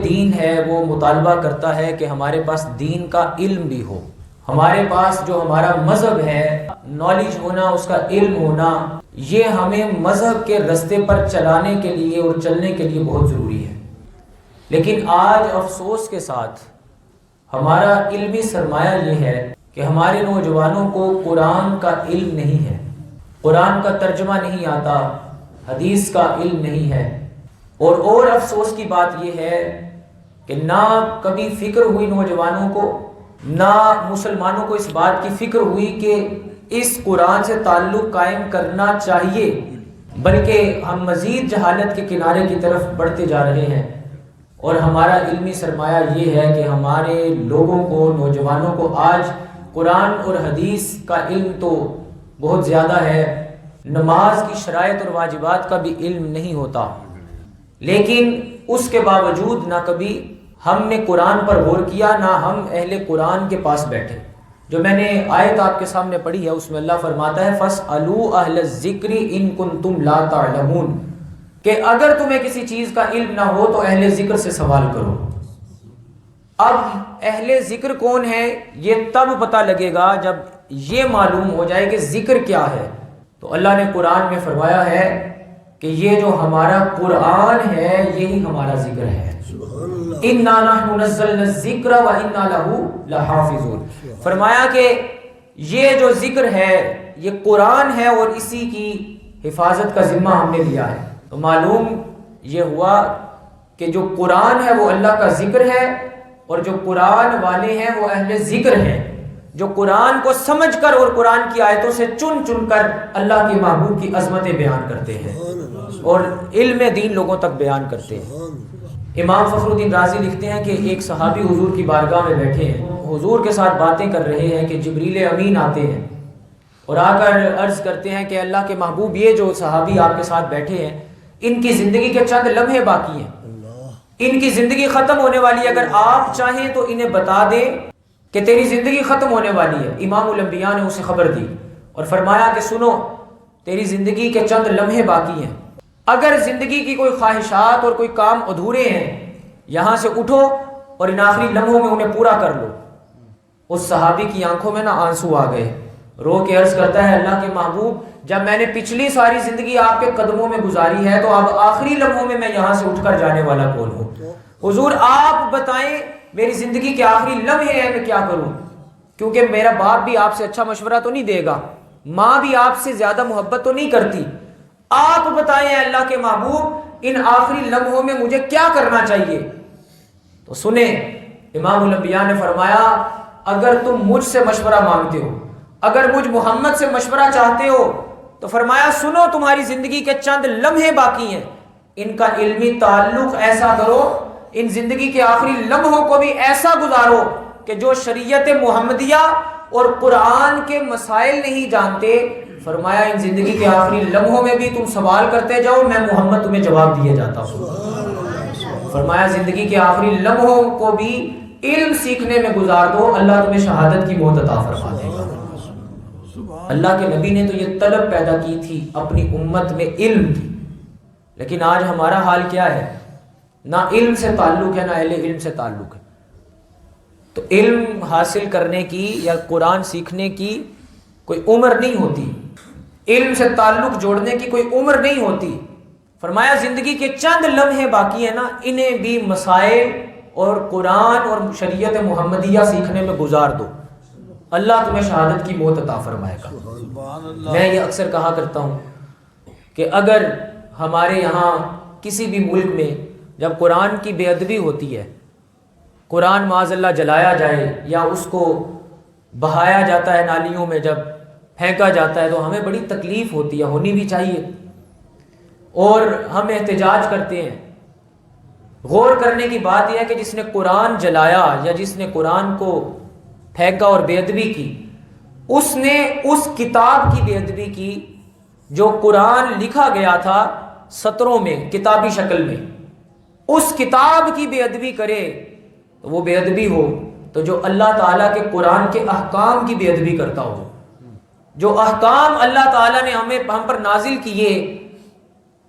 دین ہے وہ مطالبہ کرتا ہے کہ ہمارے پاس دین کا علم بھی ہو. ہمارے پاس جو ہمارا مذہب ہے، نالج ہونا، اس کا علم ہونا، یہ ہمیں مذہب کے رستے پر چلانے کے لیے اور چلنے کے لیے بہت ضروری ہے. لیکن آج افسوس کے ساتھ ہمارا علمی سرمایہ یہ ہے کہ ہمارے نوجوانوں کو قرآن کا علم نہیں ہے، قرآن کا ترجمہ نہیں آتا، حدیث کا علم نہیں ہے. اور افسوس کی بات یہ ہے کہ نہ کبھی فکر ہوئی نوجوانوں کو، نہ مسلمانوں کو اس بات کی فکر ہوئی کہ اس قرآن سے تعلق قائم کرنا چاہیے، بلکہ ہم مزید جہالت کے کنارے کی طرف بڑھتے جا رہے ہیں. اور ہمارا علمی سرمایہ یہ ہے کہ ہمارے لوگوں کو، نوجوانوں کو آج قرآن اور حدیث کا علم تو بہت زیادہ ہے، نماز کی شرائط اور واجبات کا بھی علم نہیں ہوتا، لیکن اس کے باوجود نہ کبھی ہم نے قرآن پر غور کیا، نہ ہم اہل قرآن کے پاس بیٹھے. جو میں نے آیت آپ کے سامنے پڑھی ہے اس میں اللہ فرماتا ہے فَاسْأَلُوا أَهْلَ الذِّكْرِ إِن كُنتُمْ لَا تَعْلَمُونَ، کہ اگر تمہیں کسی چیز کا علم نہ ہو تو اہل ذکر سے سوال کرو. اب اہل ذکر کون ہے یہ تب پتہ لگے گا جب یہ معلوم ہو جائے کہ ذکر کیا ہے. تو اللہ نے قرآن میں فرمایا ہے کہ یہ جو ہمارا قرآن ہے یہی ہمارا ذکر ہے. اِنَّا نَحْنُ نَزَّلْنَا الذِّكْرَ وَإِنَّا لَهُ لَحَافِظُونَ. فرمایا کہ یہ جو ذکر ہے یہ قرآن ہے اور اسی کی حفاظت کا ذمہ ہم نے لیا ہے. تو معلوم یہ ہوا کہ جو قرآن ہے وہ اللہ کا ذکر ہے، اور جو قرآن والے ہیں وہ اہل ذکر ہیں، جو قرآن کو سمجھ کر اور قرآن کی آیتوں سے چن چن کر اللہ کے محبوب کی عظمتیں بیان کرتے ہیں اور علم دین لوگوں تک بیان کرتے ہیں. امام فخر الدین رازی لکھتے ہیں کہ ایک صحابی حضور کی بارگاہ میں بیٹھے ہیں، حضور کے ساتھ باتیں کر رہے ہیں کہ جبریل امین آتے ہیں اور آ کر عرض کرتے ہیں کہ اللہ کے محبوب یہ جو صحابی آپ کے ساتھ بیٹھے ہیں ان کی زندگی کے چند لمحے باقی ہیں، ان کی زندگی ختم ہونے والی ہے، اگر آپ چاہیں تو انہیں بتا دیں کہ تیری زندگی ختم ہونے والی ہے. امام الانبیاء نے اسے خبر دی اور فرمایا کہ سنو تیری زندگی کے چند لمحے باقی ہیں، اگر زندگی کی کوئی خواہشات اور کوئی کام ادھورے ہیں یہاں سے اٹھو اور ان آخری لمحوں میں انہیں پورا کر لو. اس صحابی کی آنکھوں میں آنسو آ گئے، رو کے عرض کرتا ہے اللہ کے محبوب جب میں نے پچھلی ساری زندگی آپ کے قدموں میں گزاری ہے تو اب آخری لمحوں میں یہاں سے اٹھ کر جانے والا کون ہوں؟ حضور آپ بتائیں میری زندگی کے آخری لمحے ہیں میں کیا کروں، کیونکہ میرا باپ بھی آپ سے اچھا مشورہ تو نہیں دے گا، ماں بھی آپ سے زیادہ محبت تو نہیں کرتی، آپ بتائیں اللہ کے محبوب ان آخری لمحوں میں مجھے کیا کرنا چاہیے. تو سنیں امام الانبیاء نے فرمایا اگر تم مجھ سے مشورہ مانگتے ہو، اگر مجھ محمد سے مشورہ چاہتے ہو تو فرمایا سنو تمہاری زندگی کے چند لمحے باقی ہیں، ان کا علمی تعلق ایسا کرو، ان زندگی کے آخری لمحوں کو بھی ایسا گزارو کہ جو شریعت محمدیہ اور قرآن کے مسائل نہیں جانتے، فرمایا ان زندگی کے آخری لمحوں میں بھی تم سوال کرتے جاؤ، میں محمد تمہیں جواب دیے جاتا ہوں. فرمایا زندگی کے آخری لمحوں کو بھی علم سیکھنے میں گزار دو، اللہ تمہیں شہادت کی موت عطا فرما دے گا. اللہ کے نبی نے تو یہ طلب پیدا کی تھی اپنی امت میں علم کی، لیکن آج ہمارا حال کیا ہے؟ نہ علم سے تعلق ہے نہ اہل علم سے تعلق ہے. تو علم حاصل کرنے کی یا قرآن سیکھنے کی کوئی عمر نہیں ہوتی، علم سے تعلق جوڑنے کی کوئی عمر نہیں ہوتی. فرمایا زندگی کے چند لمحے باقی ہیں نا، انہیں بھی مسائل اور قرآن اور شریعت محمدیہ سیکھنے میں گزار دو، اللہ تمہیں شہادت کی موت عطا فرمائے گا. میں یہ اکثر کہا کرتا ہوں کہ اگر ہمارے یہاں کسی بھی ملک میں جب قرآن کی بے ادبی ہوتی ہے، قرآن معاذ اللہ جلایا جائے یا اس کو بہایا جاتا ہے نالیوں میں، جب پھینکا جاتا ہے تو ہمیں بڑی تکلیف ہوتی ہے، ہونی بھی چاہیے، اور ہم احتجاج کرتے ہیں. غور کرنے کی بات یہ ہے کہ جس نے قرآن جلایا یا جس نے قرآن کو پھینکا اور بے ادبی کی، اس نے اس کتاب کی بے ادبی کی جو قرآن لکھا گیا تھا سطروں میں کتابی شکل میں. اس کتاب کی بے ادبی کرے تو وہ بے ادبی ہو، تو جو اللہ تعالیٰ کے قرآن کے احکام کی بے ادبی کرتا ہو، جو احکام اللہ تعالیٰ نے ہم پر نازل کیے،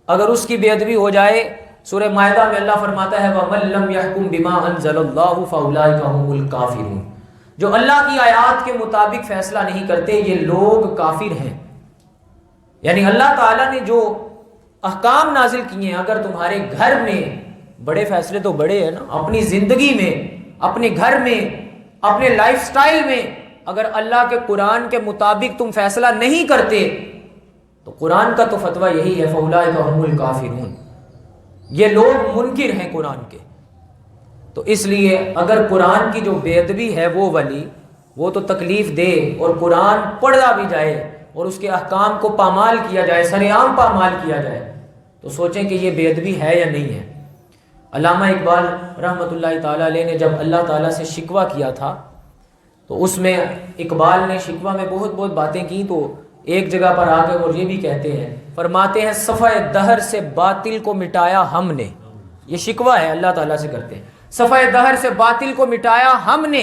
اگر اس کی بے ادبی ہو جائے سورہ مائدہ میں اللہ فرماتا ہے وَمَن لَّمْ يَحْكُم بِمَا أَنزَلَ اللَّهُ فَأُولَٰئِكَ هُمُ الْكَافِرُونَ، جو اللہ کی آیات کے مطابق فیصلہ نہیں کرتے یہ لوگ کافر ہیں۔ یعنی اللہ تعالیٰ نے جو احکام نازل کیے ہیں، اگر تمہارے گھر میں، بڑے فیصلے تو بڑے ہیں نا، اپنی زندگی میں، اپنے گھر میں، اپنے لائف سٹائل میں اگر اللہ کے قرآن کے مطابق تم فیصلہ نہیں کرتے تو قرآن کا تو فتویٰ یہی ہے فَأُولَٰئِكَ هُمُ الْكَافِرُونَ، یہ لوگ منکر ہیں قرآن کے۔ تو اس لیے اگر قرآن کی جو بے ادبی ہے وہ والی، وہ تو تکلیف دے، اور قرآن پڑھا بھی جائے اور اس کے احکام کو پامال کیا جائے، سر عام پامال کیا جائے، تو سوچیں کہ یہ بے ادبی ہے یا نہیں ہے۔ علامہ اقبال رحمۃ اللہ تعالیٰ علیہ نے جب اللہ تعالیٰ سے شکوہ کیا تھا تو اس میں اقبال نے شکوہ میں بہت باتیں کی، تو ایک جگہ پر آ کے وہ یہ بھی کہتے ہیں، فرماتے ہیں صفحہ دہر سے باطل کو مٹایا ہم نے، یہ شکوہ ہے اللہ تعالیٰ سے کرتے ہیں، صفحہ دہر سے باطل کو مٹایا ہم نے،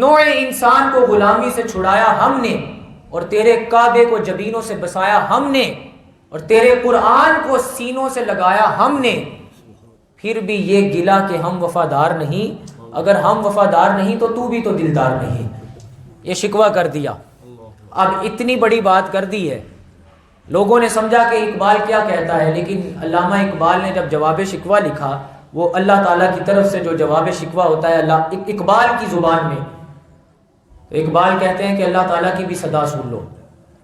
نوع انسان کو غلامی سے چھڑایا ہم نے، اور تیرے کعبے کو جبینوں سے بسایا ہم نے، اور تیرے قرآن کو سینوں سے لگایا ہم نے، پھر بھی یہ گلا کہ ہم وفادار نہیں، اگر ہم وفادار نہیں تو تو بھی تو دلدار نہیں، یہ شکوہ کر دیا۔ اب اتنی بڑی بات کر دی ہے، لوگوں نے سمجھا کہ اقبال کیا کہتا ہے، لیکن علامہ اقبال نے جب جواب شکوہ لکھا، وہ اللہ تعالیٰ کی طرف سے جو جواب شکوہ ہوتا ہے اللہ اقبال کی زبان میں، تو اقبال کہتے ہیں کہ اللہ تعالیٰ کی بھی صدا سن لو۔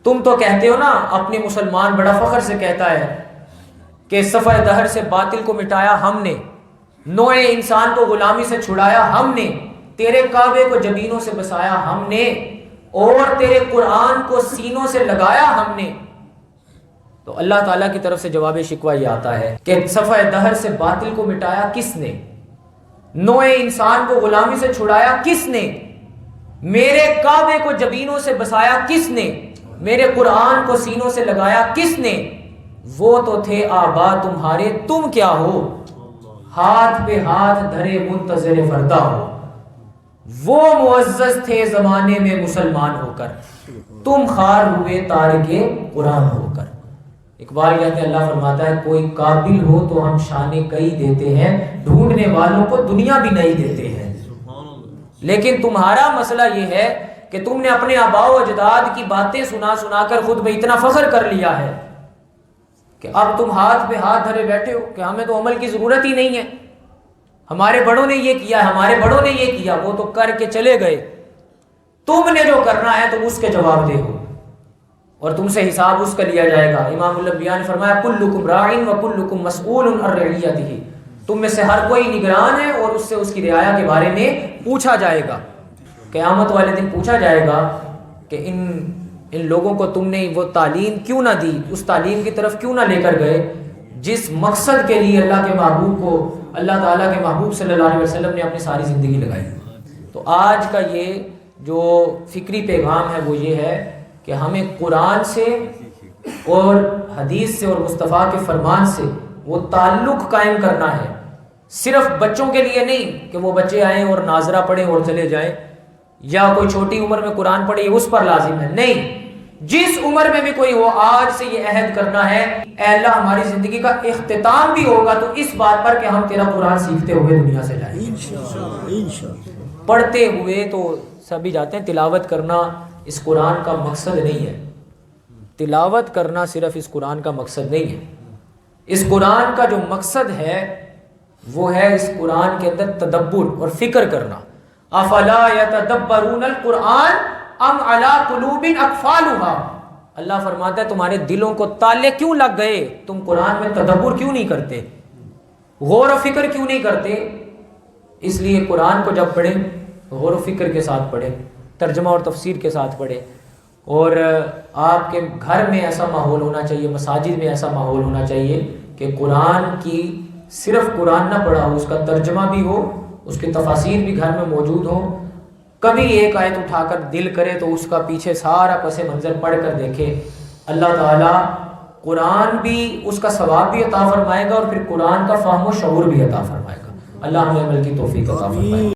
تم تو کہتے ہو نا، اپنے مسلمان بڑا فخر سے کہتا ہے کہ صفحہ دہر سے باطل کو مٹایا ہم نے، نوع انسان کو غلامی سے چھڑایا ہم نے، تیرے کعبے کو جبینوں سے بسایا ہم نے، اور تیرے قرآن کو سینوں سے لگایا ہم نے۔ تو اللہ تعالیٰ کی طرف سے جواب شکوہ یہ آتا ہے کہ صفحہ دہر سے باطل کو مٹایا کس نے، نوع انسان کو غلامی سے چھڑایا کس نے، میرے کعبے کو جبینوں سے بسایا کس نے، میرے قرآن کو سینوں سے لگایا کس نے، وہ تو تھے آبا تمہارے تم کیا ہو، ہاتھ پہ ہاتھ دھرے منتظر فردا ہو، وہ معزز تھے زمانے میں مسلمان ہو کر، تم خار ہوئے تارک قرآن ہو کر۔ اقبال کہتے ہیں اللہ فرماتا ہے کوئی قابل ہو تو ہم شان کئی دیتے ہیں، ڈھونڈنے والوں کو دنیا بھی نہیں دیتے ہیں، لیکن تمہارا مسئلہ یہ ہے کہ تم نے اپنے آباء و اجداد کی باتیں سنا کر خود میں اتنا فخر کر لیا ہے کہ اب تم ہاتھ پہ ہاتھ دھرے بیٹھے ہو کہ ہمیں تو عمل کی ضرورت ہی نہیں ہے، ہمارے بڑوں نے یہ کیا، ہمارے بڑوں نے یہ کیا، وہ تو کر کے چلے گئے، تم نے جو کرنا ہے تم اس کے جواب دے ہو اور تم سے حساب اس کا لیا جائے گا۔ امام الانبیاء نے فرمایا کلکم راعٍ وکلکم مسئول عن رعیتہ، تم میں سے ہر کوئی نگران ہے اور اس سے اس کی رعایا کے بارے میں پوچھا جائے گا۔ قیامت والے دن پوچھا جائے گا کہ ان لوگوں کو تم نے وہ تعلیم کیوں نہ دی، اس تعلیم کی طرف کیوں نہ لے کر گئے جس مقصد کے لیے اللہ کے محبوب کو، اللہ تعالیٰ کے محبوب صلی اللہ علیہ وسلم نے اپنی ساری زندگی لگائی۔ تو آج کا یہ جو فکری پیغام ہے وہ یہ ہے کہ ہمیں قرآن سے اور حدیث سے اور مصطفیٰ کے فرمان سے وہ تعلق قائم کرنا ہے، صرف بچوں کے لیے نہیں کہ وہ بچے آئیں اور ناظرہ پڑھیں اور چلے جائیں، یا کوئی چھوٹی عمر میں قرآن پڑھے اس پر لازم ہے، نہیں، جس عمر میں بھی کوئی ہو آج سے یہ عہد کرنا ہے اے اللہ ہماری زندگی کا اختتام بھی ہوگا تو اس بات پر کہ ہم تیرا قرآن سیکھتے ہوئے دنیا سے جائیں گے۔ پڑھتے ہوئے تو سبھی جاتے ہیں، تلاوت کرنا اس قرآن کا مقصد نہیں ہے، تلاوت کرنا صرف اس قرآن کا مقصد نہیں ہے، اس قرآن کا جو مقصد ہے وہ ہے اس قرآن کے اندر تدبر اور فکر کرنا۔ افلا یتدبرون القرآن ام علی قلوب اقفالها، اللہ فرماتا ہے تمہارے دلوں کو تالے کیوں لگ گئے، تم قرآن میں تدبر کیوں نہیں کرتے، غور و فکر کیوں نہیں کرتے۔ اس لیے قرآن کو جب پڑھیں غور و فکر کے ساتھ پڑھیں، ترجمہ اور تفسیر کے ساتھ پڑھیں، اور آپ کے گھر میں ایسا ماحول ہونا چاہیے، مساجد میں ایسا ماحول ہونا چاہیے کہ قرآن کی صرف قرآن نہ پڑھا ہو، اس کا ترجمہ بھی ہو، اس کی تفاسیر بھی گھر میں موجود ہوں، کبھی ایک آیت اٹھا کر دل کرے تو اس کا پیچھے سارا پس منظر پڑھ کر دیکھے، اللہ تعالیٰ قرآن بھی اس کا ثواب بھی عطا فرمائے گا اور پھر قرآن کا فہم و شعور بھی عطا فرمائے گا۔ اللہ ہمیں عمل کی توفیق عطا فرمائے۔